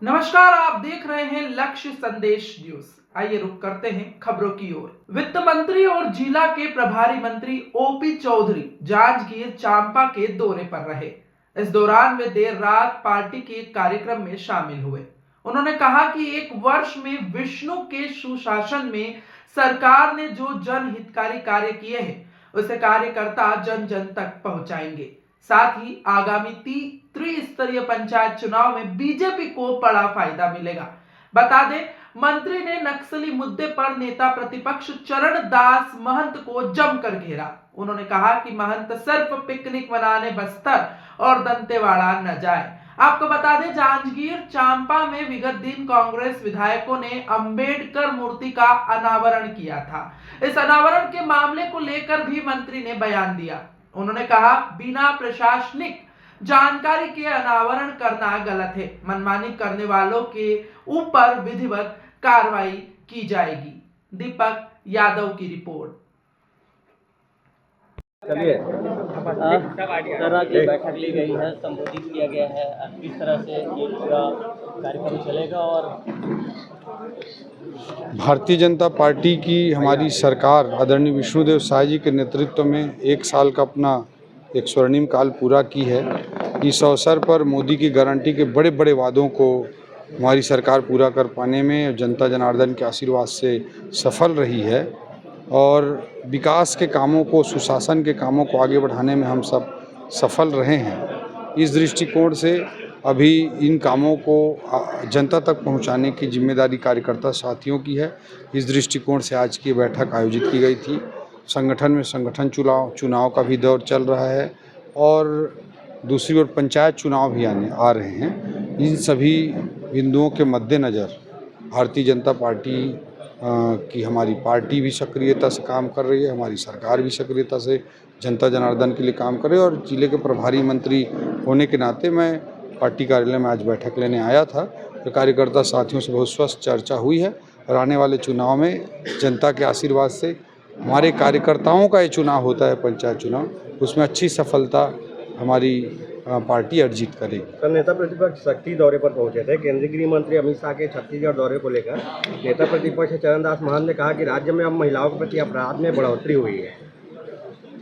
नमस्कार, आप देख रहे हैं लक्ष्य संदेश न्यूज। आइए रुक करते हैं खबरों की ओर। वित्त मंत्री और जिला के प्रभारी मंत्री ओपी चौधरी जांजगीर चांपा के दौरे पर रहे। इस दौरान वे देर रात पार्टी के एक कार्यक्रम में शामिल हुए। उन्होंने कहा कि एक वर्ष में विष्णु के सुशासन में सरकार ने जो जनहितकारी कार्य किए हैं उसे कार्यकर्ता जन जन तक पहुंचाएंगे। साथ ही आगामी त्रिस्तरीय पंचायत चुनाव में बीजेपी को बड़ा फायदा मिलेगा। बता दें, मंत्री ने नक्सली मुद्दे पर नेता प्रतिपक्ष चरणदास महंत को जमकर घेरा। उन्होंने कहा कि महंत सिर्फ पिकनिक मनाने बस्तर और दंतेवाड़ा न जाए। आपको बता दें, जांजगीर चांपा में विगत दिन कांग्रेस विधायकों ने अंबेडकर मूर्ति का अनावरण किया था। इस अनावरण के मामले को लेकर भी मंत्री ने बयान दिया। उन्होंने कहा, बिना प्रशासनिक जानकारी के अनावरण करना गलत है। मनमानी करने वालों के ऊपर विधिवत कार्रवाई की जाएगी। दीपक यादव की रिपोर्ट। चलिए तरह की बैठक ली गई है, संबोधित किया गया है, किस तरह से ये पूरा कार्यक्रम चलेगा। और भारतीय जनता पार्टी की हमारी सरकार आदरणीय विष्णुदेव साय जी के नेतृत्व में 1 साल का अपना एक स्वर्णिम काल पूरा की है। इस अवसर पर मोदी की गारंटी के बड़े बड़े वादों को हमारी सरकार पूरा कर पाने में जनता जनार्दन के आशीर्वाद से सफल रही है और विकास के कामों को, सुशासन के कामों को आगे बढ़ाने में हम सब सफल रहे हैं। इस दृष्टिकोण से अभी इन कामों को जनता तक पहुंचाने की जिम्मेदारी कार्यकर्ता साथियों की है। इस दृष्टिकोण से आज की बैठक आयोजित की गई थी। संगठन में संगठन चुनाव का भी दौर चल रहा है और दूसरी ओर पंचायत चुनाव भी आ रहे हैं। इन सभी बिंदुओं के मद्देनज़र भारतीय जनता पार्टी की हमारी पार्टी भी सक्रियता से काम कर रही है, हमारी सरकार भी सक्रियता से जनता जनार्दन के लिए काम कर रही है। और जिले के प्रभारी मंत्री होने के नाते मैं पार्टी कार्यालय में आज बैठक लेने आया था। तो कार्यकर्ता साथियों से बहुत स्वस्थ चर्चा हुई है और आने वाले चुनाव में जनता के आशीर्वाद से हमारे कार्यकर्ताओं का ये चुनाव होता है, पंचायत चुनाव, उसमें अच्छी सफलता हमारी पार्टी अर्जित करेगी। कल नेता प्रतिपक्ष शक्ति दौरे पर पहुंचे थे। केंद्रीय गृह मंत्री अमित शाह के छत्तीसगढ़ दौरे को लेकर नेता प्रतिपक्ष चरणदास महंत ने कहा कि राज्य में अब महिलाओं के प्रति अपराध में बढ़ोतरी हुई है।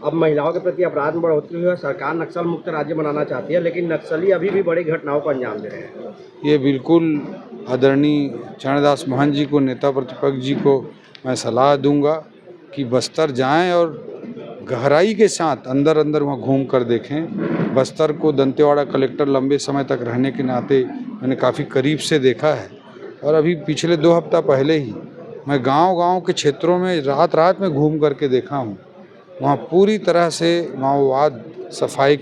अब महिलाओं के प्रति अपराध में बढ़ोतरी हुई है। सरकार नक्सल मुक्त राज्य बनाना चाहती है, लेकिन नक्सली अभी भी बड़ी घटनाओं को अंजाम दे रहे हैं। ये बिल्कुल आदरणीय चरणदास महंत जी को, नेता प्रतिपक्ष जी को मैं सलाह दूंगा कि बस्तर जाएं और गहराई के साथ अंदर वहाँ घूम कर देखें। बस्तर को दंतेवाड़ा कलेक्टर लंबे समय तक रहने के नाते मैंने काफ़ी करीब से देखा है और अभी पिछले 2 हफ्ता पहले ही मैं गांव के क्षेत्रों में रात में घूम करके देखा हूँ। वहाँ पूरी तरह से माओवाद सफाई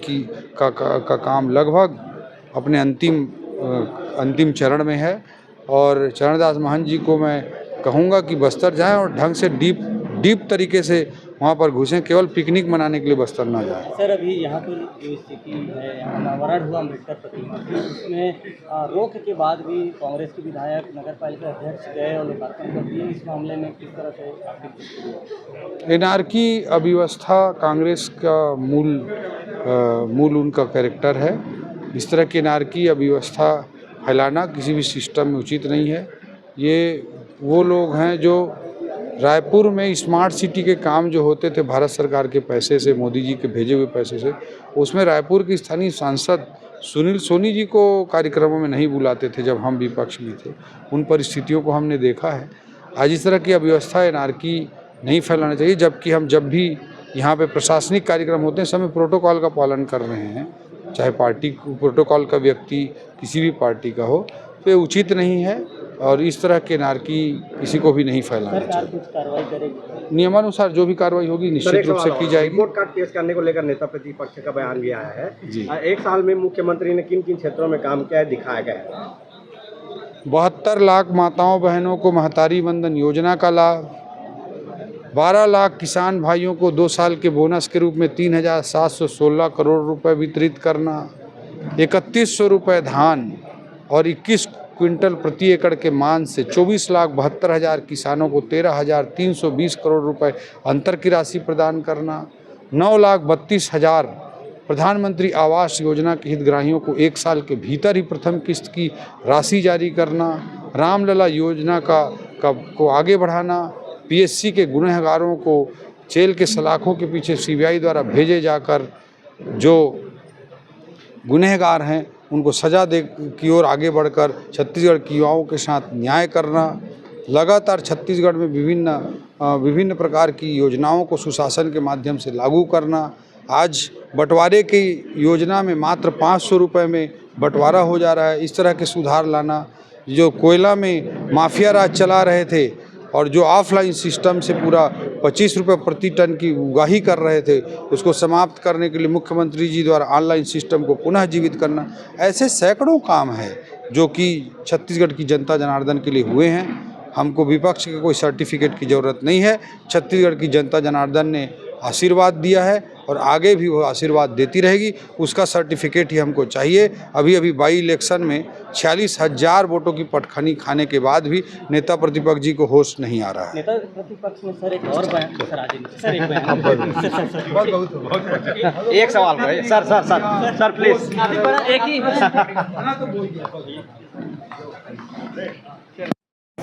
का काम लगभग अपने अंतिम चरण में है। और चरणदास महंत जी को मैं कहूँगा कि बस्तर जाएं और ढंग से डीप तरीके से वहाँ पर घुसें, केवल पिकनिक मनाने के लिए बस्तर ना जाए। सर, अभी यहाँ पर जो स्थिति है, अनावरण हुआ अम्बेडकर प्रतिमा की, उसमें रोक के बाद भी कांग्रेस के विधायक नगर पालिका अध्यक्ष गए और लोकार्पण कर दिए। इस मामले में किस तरह से एनार्की अव्यवस्था कांग्रेस का मूल उनका कैरेक्टर है। इस तरह की एनार्की अव्यवस्था फैलाना किसी भी सिस्टम में उचित नहीं है। ये वो लोग हैं जो रायपुर में स्मार्ट सिटी के काम जो होते थे भारत सरकार के पैसे से, मोदी जी के भेजे हुए पैसे से, उसमें रायपुर के स्थानीय सांसद सुनील सोनी जी को कार्यक्रमों में नहीं बुलाते थे जब हम विपक्ष में थे। उन परिस्थितियों को हमने देखा है। आज इस तरह की अव्यवस्था, एनार्की नहीं फैलाना चाहिए। जबकि हम जब भी यहाँ पे प्रशासनिक कार्यक्रम होते हैं, समय प्रोटोकॉल का पालन कर रहे हैं, चाहे पार्टी प्रोटोकॉल का व्यक्ति किसी भी पार्टी का हो, तो ये उचित नहीं है और इस तरह के एनार्की किसी को भी नहीं फैलाना चाहिए। कुछ कार्रवाई करेगी? नियमानुसार जो भी कार्रवाई होगी निश्चित रूप से की जाएगी। रिपोर्ट कार्ड पेश करने को लेकर नेता प्रतिपक्ष का बयान भी आया है जी। 1 साल में मुख्यमंत्री ने किन क्षेत्रों में काम किया है, दिखाया गया है। 72 लाख माताओं बहनों को महतारी वंदन योजना का लाभ, 12 लाख किसान भाइयों को 2 साल के बोनस के रूप में 3,716 करोड़ रुपए वितरित करना, 3100 रुपये धान और 21 क्विंटल प्रति एकड़ के मान से 24,72,000 किसानों को 13,320 करोड़ रुपए अंतर की राशि प्रदान करना, 9,32,000 प्रधानमंत्री आवास योजना के हितग्राहियों को 1 साल के भीतर ही प्रथम किस्त की राशि जारी करना, रामलला योजना को आगे बढ़ाना, पीएससी के गुनहगारों को जेल के सलाखों के पीछे सीबीआई द्वारा भेजे जाकर जो गुनहगार हैं उनको सजा दे की ओर आगे बढ़कर छत्तीसगढ़ की युवाओं के साथ न्याय करना, लगातार छत्तीसगढ़ में विभिन्न प्रकार की योजनाओं को सुशासन के माध्यम से लागू करना। आज बंटवारे की योजना में मात्र 500 रुपये में बंटवारा हो जा रहा है। इस तरह के सुधार लाना, जो कोयला में माफिया राज चला रहे थे और जो ऑफलाइन सिस्टम से पूरा 25 रुपये प्रति टन की उगाही कर रहे थे, उसको समाप्त करने के लिए मुख्यमंत्री जी द्वारा ऑनलाइन सिस्टम को पुनः जीवित करना, ऐसे सैकड़ों काम हैं जो कि छत्तीसगढ़ की जनता जनार्दन के लिए हुए हैं। हमको विपक्ष के कोई सर्टिफिकेट की ज़रूरत नहीं है। छत्तीसगढ़ की जनता जनार्दन ने आशीर्वाद दिया है और आगे भी वो आशीर्वाद देती रहेगी, उसका सर्टिफिकेट ही हमको चाहिए। अभी बाई इलेक्शन में 46,000 वोटों की पटखनी खाने के बाद भी नेता प्रतिपक्ष जी को होश नहीं आ रहा है। नेता प्रतिपक्ष में सर एक और बयान सर आज सर एक बयान एक सवाल भाई सर प्लीज एक ही